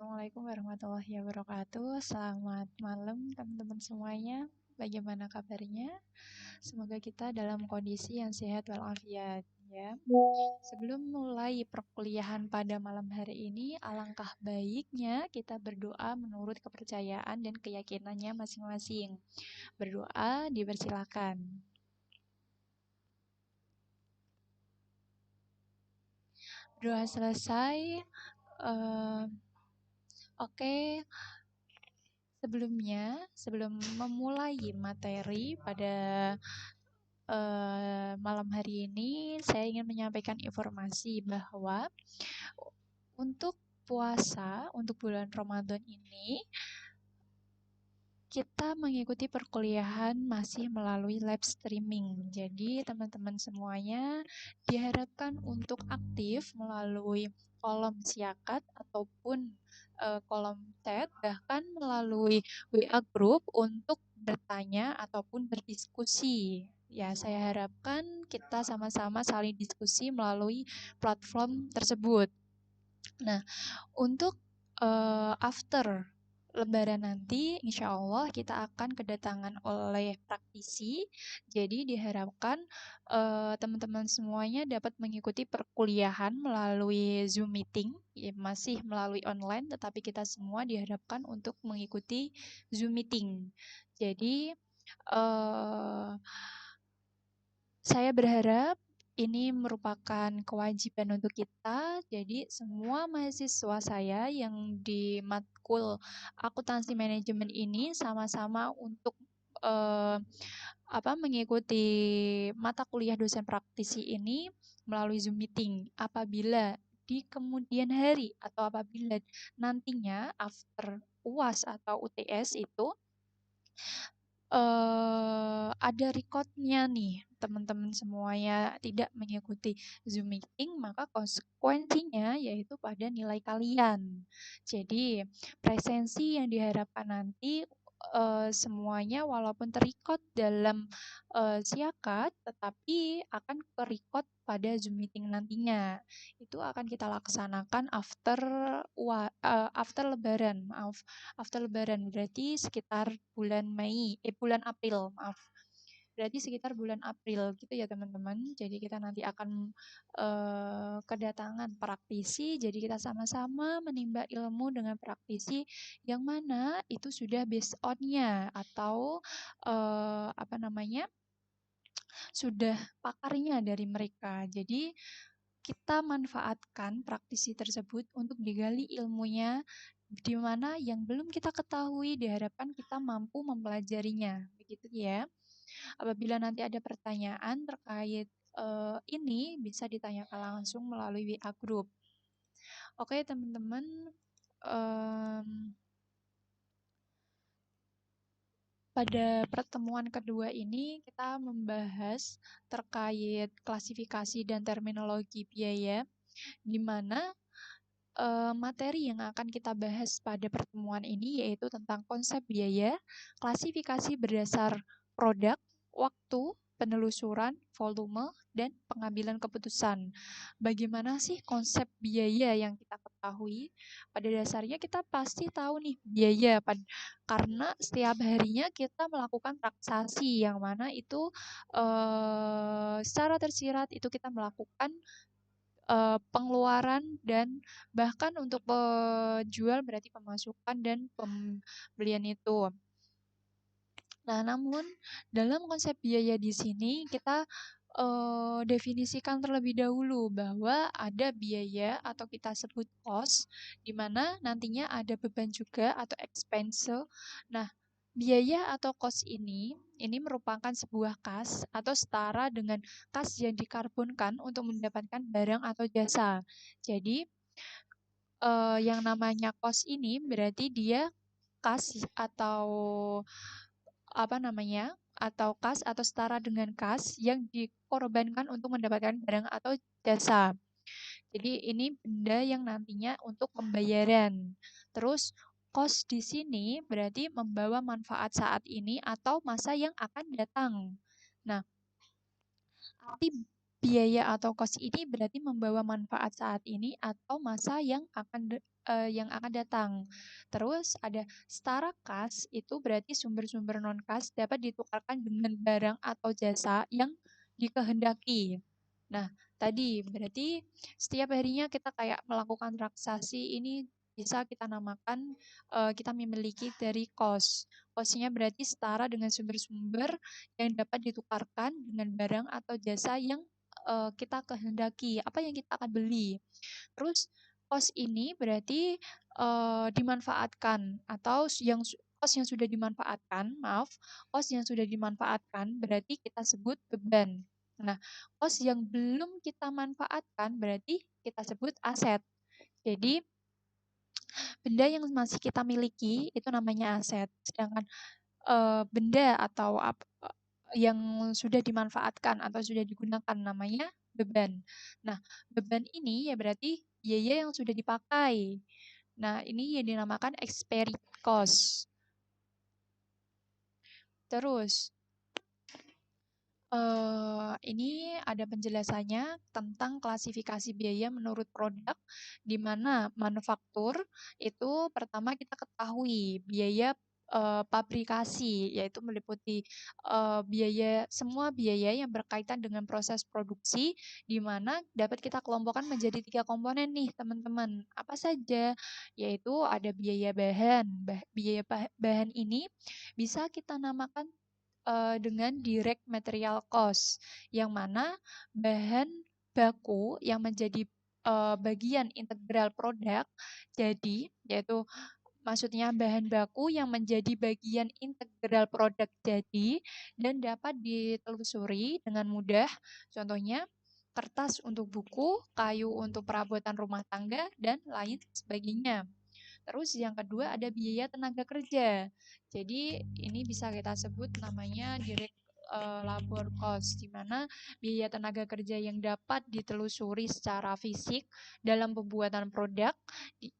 Assalamualaikum warahmatullahi wabarakatuh. Selamat malam teman-teman semuanya. Bagaimana kabarnya? Semoga kita dalam kondisi yang sehat walafiat ya. Sebelum mulai perkuliahan pada malam hari ini, alangkah baiknya kita berdoa menurut kepercayaan dan keyakinannya masing-masing. Berdoa dipersilakan. Doa selesai. Oke, sebelum memulai materi pada malam hari ini, saya ingin menyampaikan informasi bahwa untuk puasa, untuk bulan Ramadan ini, kita mengikuti perkuliahan masih melalui live streaming. Jadi, teman-teman semuanya diharapkan untuk aktif melalui kolom siakat ataupun kolom chat, bahkan melalui WA group untuk bertanya ataupun berdiskusi. Ya, saya harapkan kita sama-sama saling diskusi melalui platform tersebut. Nah, untuk after Lebaran nanti, insya Allah kita akan kedatangan oleh praktisi. Jadi diharapkan teman-teman semuanya dapat mengikuti perkuliahan melalui Zoom meeting, ya, masih melalui online, tetapi kita semua diharapkan untuk mengikuti Zoom meeting. Jadi saya berharap ini merupakan kewajiban untuk kita. Jadi semua mahasiswa saya yang di matkul akuntansi manajemen ini sama-sama untuk eh, mengikuti mata kuliah dosen praktisi ini melalui Zoom meeting. Apabila di kemudian hari atau apabila nantinya after UAS atau UTS itu ada recordnya nih, teman-teman semuanya tidak mengikuti Zoom meeting, maka konsekuensinya yaitu pada nilai kalian. Jadi, presensi yang diharapkan nanti semuanya walaupun terrecord dalam siakat, tetapi akan ke-record pada Zoom meeting nantinya. Itu akan kita laksanakan after Lebaran, maaf. After Lebaran berarti sekitar bulan April, maaf. Berarti sekitar bulan April gitu ya teman-teman. Jadi kita nanti akan kedatangan praktisi. Jadi kita sama-sama menimba ilmu dengan praktisi yang mana itu sudah based on-nya atau sudah pakarnya dari mereka. Jadi kita manfaatkan praktisi tersebut untuk digali ilmunya di mana yang belum kita ketahui diharapkan kita mampu mempelajarinya. Begitu ya. Apabila nanti ada pertanyaan terkait ini bisa ditanyakan langsung melalui WA group. Oke, teman-teman, pada pertemuan kedua ini kita membahas terkait klasifikasi dan terminologi biaya, di mana materi yang akan kita bahas pada pertemuan ini yaitu tentang konsep biaya, klasifikasi berdasar produk, waktu, penelusuran, volume, dan pengambilan keputusan. Bagaimana sih konsep biaya yang kita ketahui? Pada dasarnya kita pasti tahu nih biaya, karena setiap harinya kita melakukan transaksi yang mana itu secara tersirat itu kita melakukan pengeluaran dan bahkan untuk penjual berarti pemasukan dan pembelian itu. Nah, namun dalam konsep biaya di sini kita definisikan terlebih dahulu bahwa ada biaya atau kita sebut cost, di mana nantinya ada beban juga atau expense. Nah, biaya atau cost ini merupakan sebuah kas atau setara dengan kas yang dikarbonkan untuk mendapatkan barang atau jasa. Jadi, yang namanya cost ini berarti dia kas atau kas atau setara dengan kas yang dikorbankan untuk mendapatkan barang atau jasa. Jadi ini benda yang nantinya untuk pembayaran. Terus cost di sini berarti membawa manfaat saat ini atau masa yang akan datang. Nah, arti biaya atau cost ini berarti membawa manfaat saat ini atau masa yang akan datang. Terus ada setara kas itu berarti sumber-sumber non kas dapat ditukarkan dengan barang atau jasa yang dikehendaki. Nah, tadi berarti setiap harinya kita kayak melakukan transaksi ini bisa kita namakan kita memiliki dari cost. Cost-nya berarti setara dengan sumber-sumber yang dapat ditukarkan dengan barang atau jasa yang kita kehendaki, apa yang kita akan beli. Terus cost ini berarti dimanfaatkan atau cost yang sudah dimanfaatkan, maaf, cost yang sudah dimanfaatkan berarti kita sebut beban. Nah, cost yang belum kita manfaatkan berarti kita sebut aset. Jadi, benda yang masih kita miliki itu namanya aset. Sedangkan benda atau yang sudah dimanfaatkan atau sudah digunakan namanya beban. Nah, beban ini ya berarti biaya yang sudah dipakai. Nah, ini yang dinamakan expiry cost. Terus, ini ada penjelasannya tentang klasifikasi biaya menurut produk, di mana manufaktur itu pertama kita ketahui biaya pabrikasi, yaitu meliputi semua biaya yang berkaitan dengan proses produksi, di mana dapat kita kelompokkan menjadi 3 komponen nih teman-teman. Apa saja? Yaitu ada biaya bahan. Biaya bahan ini bisa kita namakan dengan direct material cost, yang mana bahan baku yang menjadi bagian integral produk, jadi yaitu maksudnya bahan baku yang menjadi bagian integral produk jadi dan dapat ditelusuri dengan mudah. Contohnya kertas untuk buku, kayu untuk perabotan rumah tangga, dan lain sebagainya. Terus yang kedua ada biaya tenaga kerja. Jadi ini bisa kita sebut namanya direct labor cost, di mana biaya tenaga kerja yang dapat ditelusuri secara fisik dalam pembuatan produk.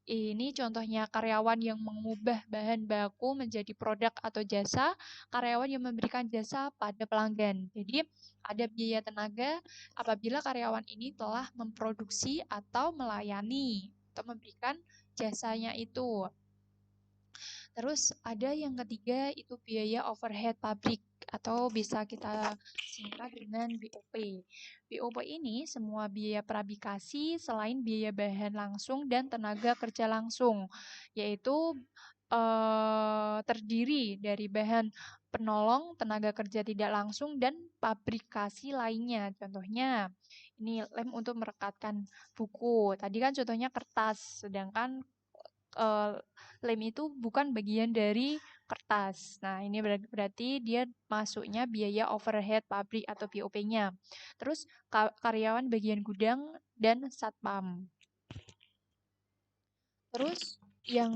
Ini contohnya karyawan yang mengubah bahan baku menjadi produk atau jasa, karyawan yang memberikan jasa pada pelanggan. Jadi ada biaya tenaga apabila karyawan ini telah memproduksi atau melayani atau memberikan jasanya itu. Terus ada yang ketiga itu biaya overhead pabrik atau bisa kita singkat dengan BOP. BOP ini semua biaya pabrikasi selain biaya bahan langsung dan tenaga kerja langsung, yaitu terdiri dari bahan penolong, tenaga kerja tidak langsung, dan pabrikasi lainnya. Contohnya, ini lem untuk merekatkan buku. Tadi kan contohnya kertas, sedangkan eh, lem itu bukan bagian dari kertas. Nah, ini berarti dia masuknya biaya overhead pabrik atau BOP-nya. Terus karyawan bagian gudang dan satpam. Terus yang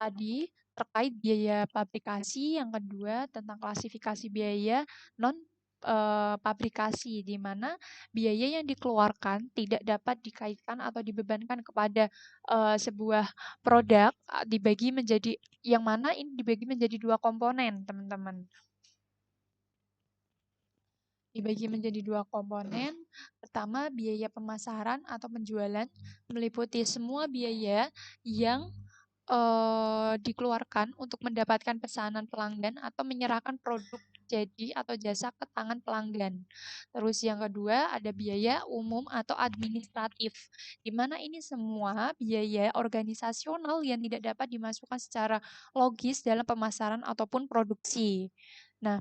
tadi terkait biaya pabrikasi, yang kedua tentang klasifikasi biaya non pabrikasi, di mana biaya yang dikeluarkan tidak dapat dikaitkan atau dibebankan kepada sebuah produk, dibagi menjadi yang mana ini dibagi menjadi 2 komponen, teman-teman. Dibagi menjadi 2 komponen. Pertama, biaya pemasaran atau penjualan meliputi semua biaya yang dikeluarkan untuk mendapatkan pesanan pelanggan atau menyerahkan produk jadi atau jasa ke tangan pelanggan. Terus yang kedua ada biaya umum atau administratif, di mana ini semua biaya organisasional yang tidak dapat dimasukkan secara logis dalam pemasaran ataupun produksi. Nah,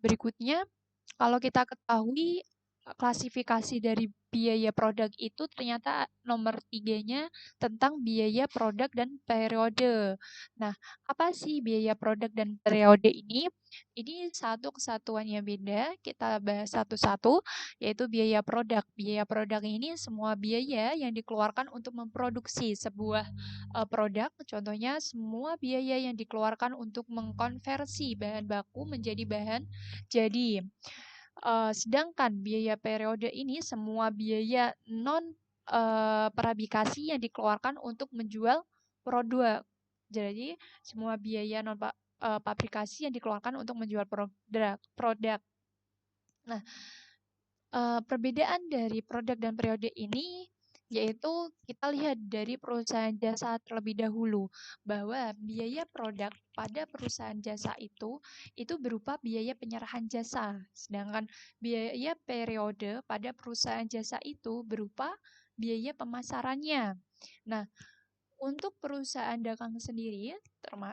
berikutnya, kalau kita ketahui klasifikasi dari biaya produk itu ternyata nomor 3-nya tentang biaya produk dan periode. Nah, apa sih biaya produk dan periode ini? Ini satu kesatuannya beda, kita bahas satu-satu, yaitu biaya produk. Biaya produk ini semua biaya yang dikeluarkan untuk memproduksi sebuah produk, contohnya semua biaya yang dikeluarkan untuk mengkonversi bahan baku menjadi bahan jadi. Sedangkan biaya periode ini semua biaya non pabrikasi yang dikeluarkan untuk menjual produk. Jadi semua biaya non pabrikasi yang dikeluarkan untuk menjual produk. Nah, perbedaan dari produk dan periode ini yaitu kita lihat dari perusahaan jasa terlebih dahulu bahwa biaya produk pada perusahaan jasa itu berupa biaya penyerahan jasa, sedangkan biaya periode pada perusahaan jasa itu berupa biaya pemasarannya. Nah, untuk perusahaan dagang sendiri,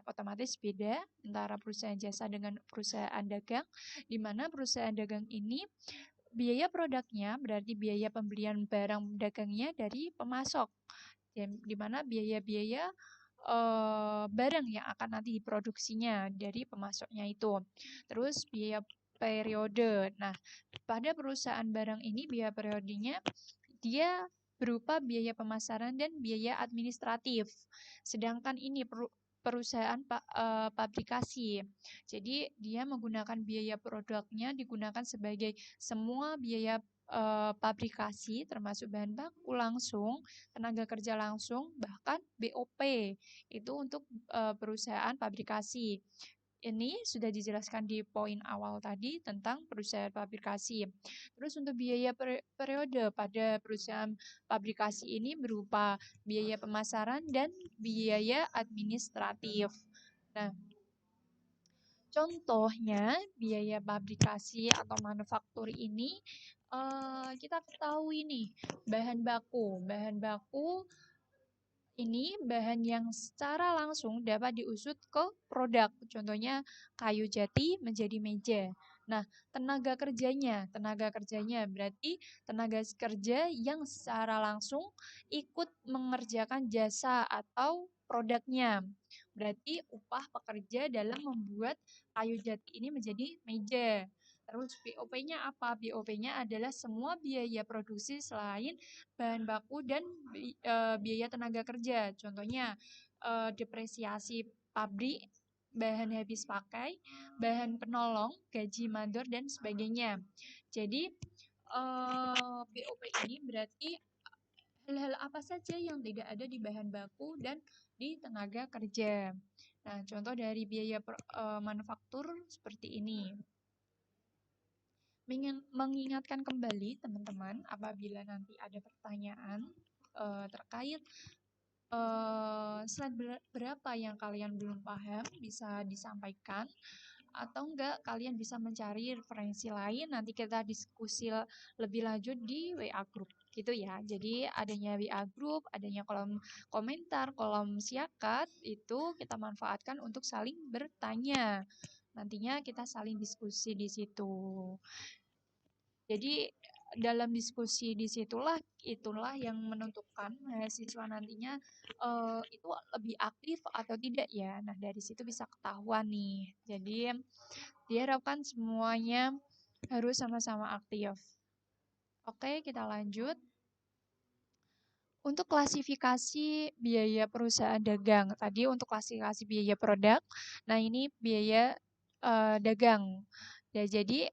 otomatis beda antara perusahaan jasa dengan perusahaan dagang, di mana perusahaan dagang ini biaya produknya berarti biaya pembelian barang dagangnya dari pemasok, di mana biaya-biaya barang yang akan nanti diproduksinya dari pemasoknya itu. Terus biaya periode. Nah, pada perusahaan barang ini biaya periodenya dia berupa biaya pemasaran dan biaya administratif. Sedangkan ini perusahaan pabrikasi. Jadi dia menggunakan biaya produknya digunakan sebagai semua biaya pabrikasi termasuk bahan baku langsung, tenaga kerja langsung, bahkan BOP. Itu untuk perusahaan pabrikasi. Ini sudah dijelaskan di poin awal tadi tentang perusahaan pabrikasi. Terus untuk biaya periode pada perusahaan pabrikasi ini berupa biaya pemasaran dan biaya administratif. Nah, contohnya biaya pabrikasi atau manufaktur ini kita ketahui nih bahan baku. Bahan baku ini bahan yang secara langsung dapat diusut ke produk. Contohnya kayu jati menjadi meja. Nah, tenaga kerjanya berarti tenaga kerja yang secara langsung ikut mengerjakan jasa atau produknya. Berarti upah pekerja dalam membuat kayu jati ini menjadi meja. Terus BOP-nya apa? BOP-nya adalah semua biaya produksi selain bahan baku dan biaya tenaga kerja. Contohnya depresiasi pabrik, bahan habis pakai, bahan penolong, gaji mandor dan sebagainya. Jadi BOP ini berarti hal-hal apa saja yang tidak ada di bahan baku dan di tenaga kerja. Nah, contoh dari biaya manufaktur seperti ini. Mengingatkan kembali teman-teman apabila nanti ada pertanyaan terkait slide berapa yang kalian belum paham bisa disampaikan atau enggak kalian bisa mencari referensi lain nanti kita diskusi lebih lanjut di WA group gitu ya. Jadi adanya WA group, adanya kolom komentar, kolom siakat itu kita manfaatkan untuk saling bertanya. Nantinya kita saling diskusi di situ. Jadi dalam diskusi itulah yang menentukan mahasiswa nantinya itu lebih aktif atau tidak ya. Nah, dari situ bisa ketahuan nih. Jadi diharapkan semuanya harus sama-sama aktif. Oke, kita lanjut. Untuk klasifikasi biaya perusahaan dagang, tadi untuk klasifikasi biaya produk, nah ini biaya dagang. Ya, jadi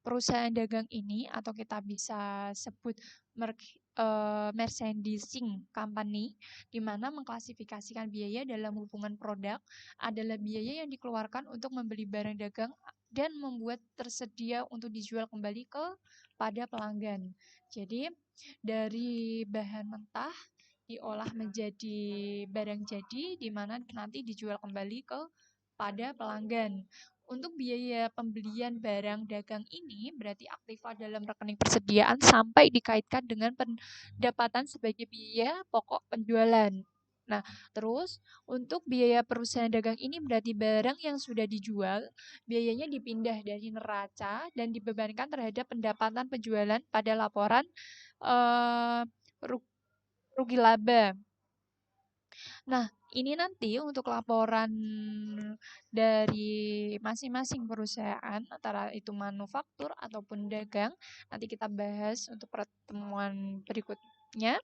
perusahaan dagang ini atau kita bisa sebut merchandising company, di mana mengklasifikasikan biaya dalam hubungan produk adalah biaya yang dikeluarkan untuk membeli barang dagang dan membuat tersedia untuk dijual kembali pada pelanggan. Jadi dari bahan mentah diolah menjadi barang jadi di mana nanti dijual kembali pada pelanggan. Untuk biaya pembelian barang dagang ini berarti aktiva dalam rekening persediaan sampai dikaitkan dengan pendapatan sebagai biaya pokok penjualan. Nah, terus untuk biaya perusahaan dagang ini berarti barang yang sudah dijual, biayanya dipindah dari neraca dan dibebankan terhadap pendapatan penjualan pada laporan eh, rugi laba. Nah, ini nanti untuk laporan dari masing-masing perusahaan, antara itu manufaktur ataupun dagang, nanti kita bahas untuk pertemuan berikutnya.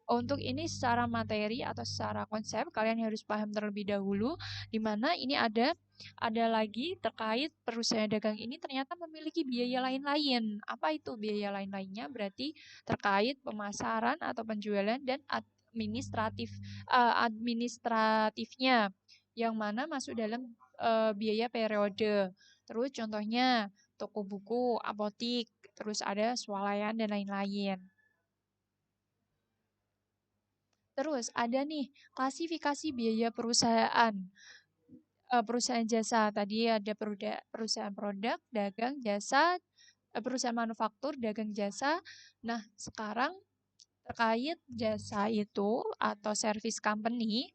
Untuk ini secara materi atau secara konsep, kalian harus paham terlebih dahulu, di mana ini ada lagi terkait perusahaan dagang ini ternyata memiliki biaya lain-lain. Apa itu biaya lain-lainnya? Berarti terkait pemasaran atau penjualan dan administratifnya yang mana masuk dalam biaya periode. Terus contohnya toko buku, apotik, terus ada swalayan dan lain-lain. Terus ada nih klasifikasi biaya perusahaan. Perusahaan jasa tadi ada perusahaan produk, dagang, jasa, perusahaan manufaktur, dagang, jasa. Nah, sekarang terkait jasa itu atau service company,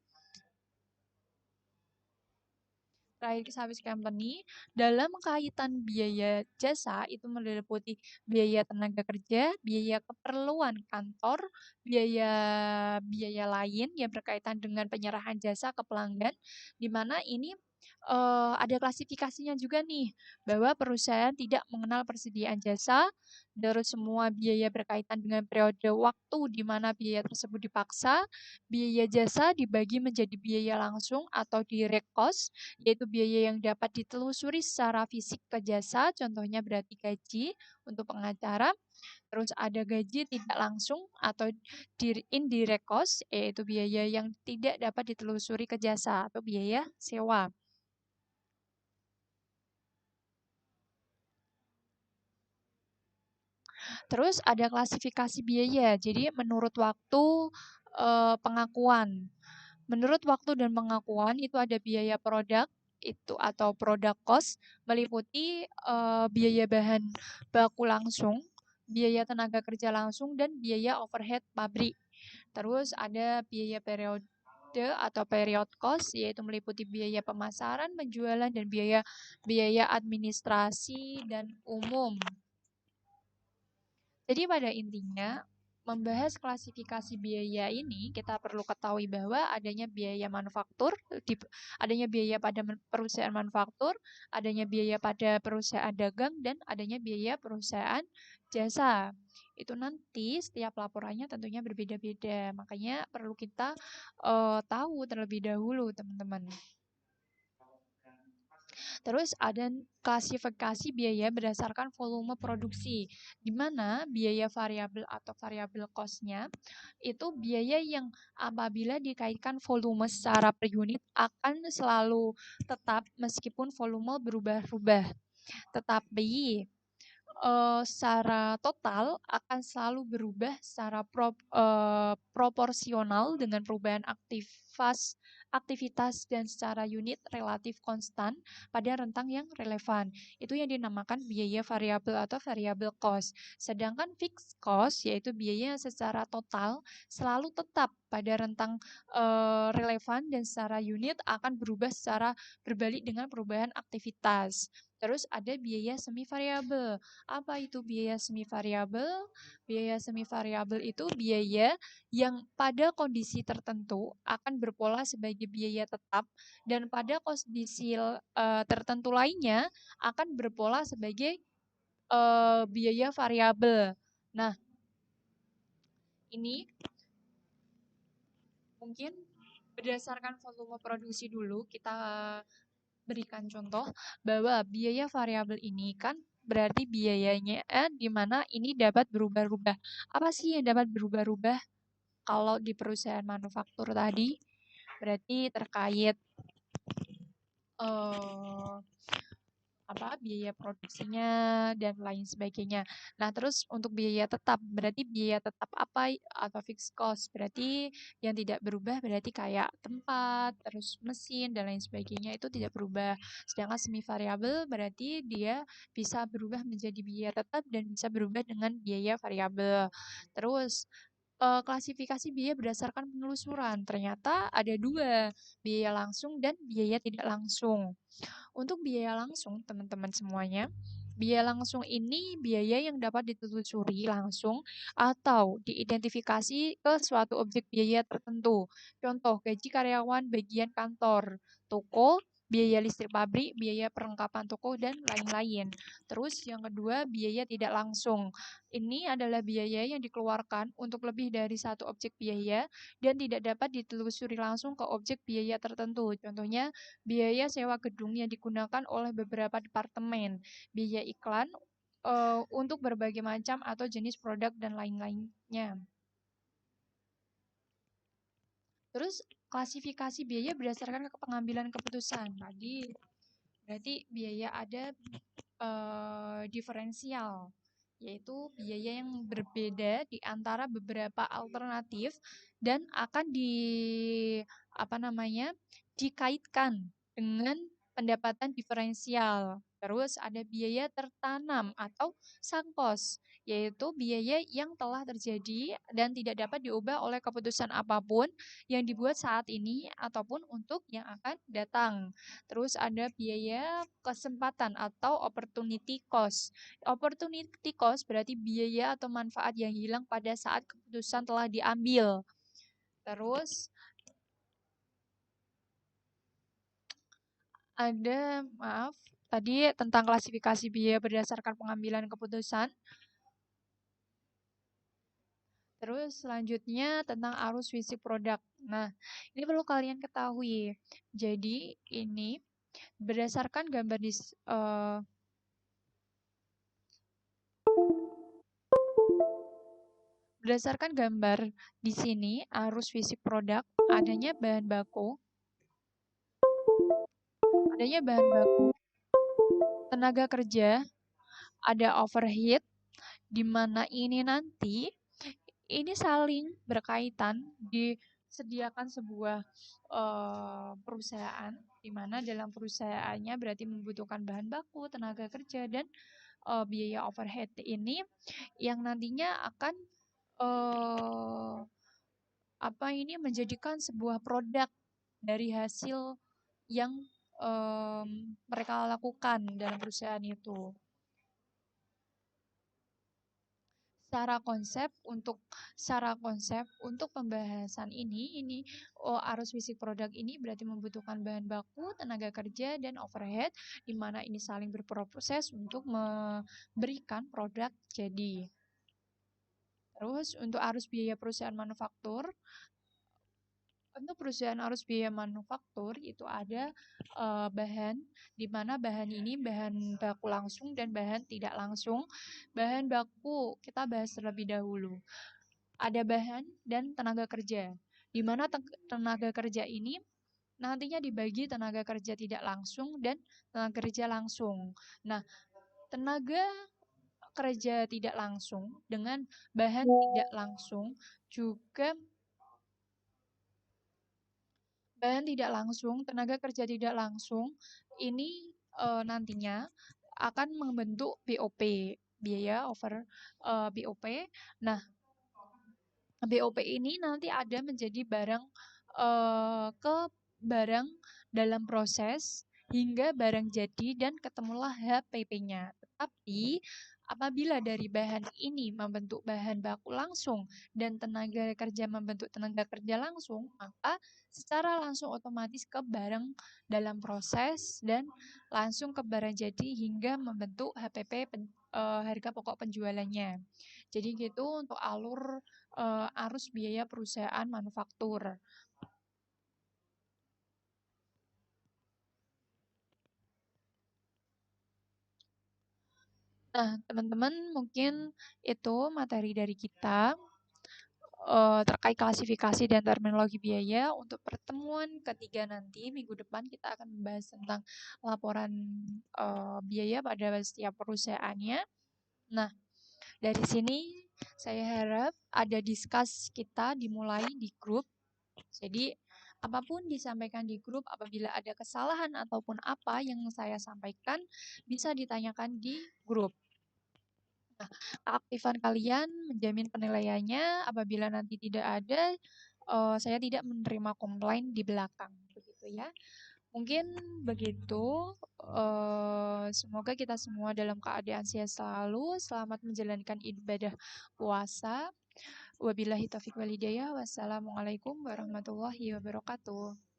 service company dalam kaitan biaya jasa itu meliputi biaya tenaga kerja, biaya keperluan kantor, biaya biaya lain yang berkaitan dengan penyerahan jasa ke pelanggan, di mana ini ada klasifikasinya juga nih, bahwa perusahaan tidak mengenal persediaan jasa, terus semua biaya berkaitan dengan periode waktu di mana biaya tersebut dipaksa, biaya jasa dibagi menjadi biaya langsung atau direct cost, yaitu biaya yang dapat ditelusuri secara fisik ke jasa, contohnya berarti gaji untuk pengacara. Terus ada gaji tidak langsung atau indirect cost, yaitu biaya yang tidak dapat ditelusuri ke jasa atau biaya sewa. Terus ada klasifikasi biaya. Jadi menurut waktu pengakuan. Menurut waktu dan pengakuan itu ada biaya produk itu atau produk cost meliputi biaya bahan baku langsung, biaya tenaga kerja langsung dan biaya overhead pabrik. Terus ada biaya periode atau period cost yaitu meliputi biaya pemasaran, penjualan dan biaya biaya administrasi dan umum. Jadi pada intinya, membahas klasifikasi biaya ini, kita perlu ketahui bahwa adanya biaya manufaktur, adanya biaya pada perusahaan manufaktur, adanya biaya pada perusahaan dagang, dan adanya biaya perusahaan jasa. Itu nanti setiap laporannya tentunya berbeda-beda. Makanya perlu kita tahu terlebih dahulu, teman-teman. Terus ada klasifikasi biaya berdasarkan volume produksi, di mana biaya variabel atau variabel cost-nya itu biaya yang apabila dikaitkan volume secara per unit akan selalu tetap meskipun volume berubah-ubah. Tetapi secara total akan selalu berubah secara proporsional dengan perubahan aktivitas dan secara unit relatif konstan pada rentang yang relevan. Itu yang dinamakan biaya variabel atau variable cost. Sedangkan fixed cost yaitu biaya yang secara total selalu tetap pada rentang relevan dan secara unit akan berubah secara berbalik dengan perubahan aktivitas. Terus ada biaya semi variabel. Apa itu biaya semi variabel? Biaya semi variabel itu biaya yang pada kondisi tertentu akan berpola sebagai biaya tetap dan pada kondisi tertentu lainnya akan berpola sebagai biaya variabel. Nah, ini mungkin berdasarkan volume produksi dulu kita berikan contoh bahwa biaya variabel ini kan berarti biayanya di mana ini dapat berubah-ubah. Apa sih yang dapat berubah-ubah kalau di perusahaan manufaktur tadi? Berarti terkait eh, biaya produksinya dan lain sebagainya. Nah, terus untuk biaya tetap, berarti biaya tetap apa atau fixed cost, berarti yang tidak berubah berarti kayak tempat, terus mesin dan lain sebagainya itu tidak berubah. Sedangkan semi variabel berarti dia bisa berubah menjadi biaya tetap dan bisa berubah dengan biaya variabel. Terus klasifikasi biaya berdasarkan penelusuran. Ternyata ada dua, biaya langsung dan biaya tidak langsung. Untuk biaya langsung, teman-teman semuanya, biaya langsung ini biaya yang dapat ditelusuri langsung atau diidentifikasi ke suatu objek biaya tertentu. Contoh, gaji karyawan bagian kantor, toko, biaya listrik pabrik, biaya perlengkapan toko, dan lain-lain. Terus yang kedua, biaya tidak langsung. Ini adalah biaya yang dikeluarkan untuk lebih dari satu objek biaya dan tidak dapat ditelusuri langsung ke objek biaya tertentu. Contohnya, biaya sewa gedung yang digunakan oleh beberapa departemen, biaya iklan untuk berbagai macam atau jenis produk dan lain-lainnya. Terus klasifikasi biaya berdasarkan pengambilan keputusan. Tadi berarti biaya ada diferensial, yaitu biaya yang berbeda di antara beberapa alternatif dan akan apa namanya, dikaitkan dengan pendapatan diferensial. Terus ada biaya tertanam atau sunk cost, yaitu biaya yang telah terjadi dan tidak dapat diubah oleh keputusan apapun yang dibuat saat ini ataupun untuk yang akan datang. Terus ada biaya kesempatan atau opportunity cost. Opportunity cost berarti biaya atau manfaat yang hilang pada saat keputusan telah diambil. Terus ada, maaf, tadi tentang klasifikasi biaya berdasarkan pengambilan keputusan. Terus selanjutnya tentang arus fisik produk. Nah, ini perlu kalian ketahui. Jadi ini berdasarkan gambar berdasarkan gambar di sini arus fisik produk adanya bahan baku, tenaga kerja, ada overhead, di mana ini nanti ini saling berkaitan disediakan sebuah perusahaan di mana dalam perusahaannya berarti membutuhkan bahan baku, tenaga kerja dan biaya overhead ini yang nantinya akan eh, apa ini menjadikan sebuah produk dari hasil yang mereka lakukan dalam perusahaan itu. Secara konsep untuk pembahasan ini arus fisik produk ini berarti membutuhkan bahan baku, tenaga kerja dan overhead di mana ini saling berproses untuk memberikan produk jadi. Terus untuk arus biaya perusahaan manufaktur, untuk perusahaan arus biaya manufaktur itu ada bahan, di mana bahan ini bahan baku langsung dan bahan tidak langsung. Bahan baku kita bahas terlebih dahulu. Ada bahan dan tenaga kerja, di mana tenaga kerja ini nantinya dibagi tenaga kerja tidak langsung dan tenaga kerja langsung. Nah, tenaga kerja tidak langsung dengan bahan tidak langsung juga bahan tidak langsung, tenaga kerja tidak langsung ini nantinya akan membentuk BOP, biaya over BOP. Nah, BOP ini nanti ada menjadi barang ke barang dalam proses hingga barang jadi dan ketemulah HPP-nya. Tetapi apabila dari bahan ini membentuk bahan baku langsung dan tenaga kerja membentuk tenaga kerja langsung, maka secara langsung otomatis ke barang dalam proses dan langsung ke barang jadi hingga membentuk HPP harga pokok penjualannya. Jadi gitu untuk arus biaya perusahaan manufaktur. Nah, teman-teman mungkin itu materi dari kita terkait klasifikasi dan terminologi biaya. Untuk pertemuan ketiga nanti minggu depan kita akan membahas tentang laporan biaya pada setiap perusahaannya. Nah, dari sini saya harap ada diskus kita dimulai di grup. Jadi apapun disampaikan di grup, apabila ada kesalahan ataupun apa yang saya sampaikan bisa ditanyakan di grup. Nah, keaktifan kalian menjamin penilaiannya. Apabila nanti tidak ada, saya tidak menerima komplain di belakang, begitu ya. Mungkin begitu. Semoga kita semua dalam keadaan sehat selalu. Selamat menjalankan ibadah puasa. Wabillahi taufiq walhidayah. Wassalamualaikum warahmatullahi wabarakatuh.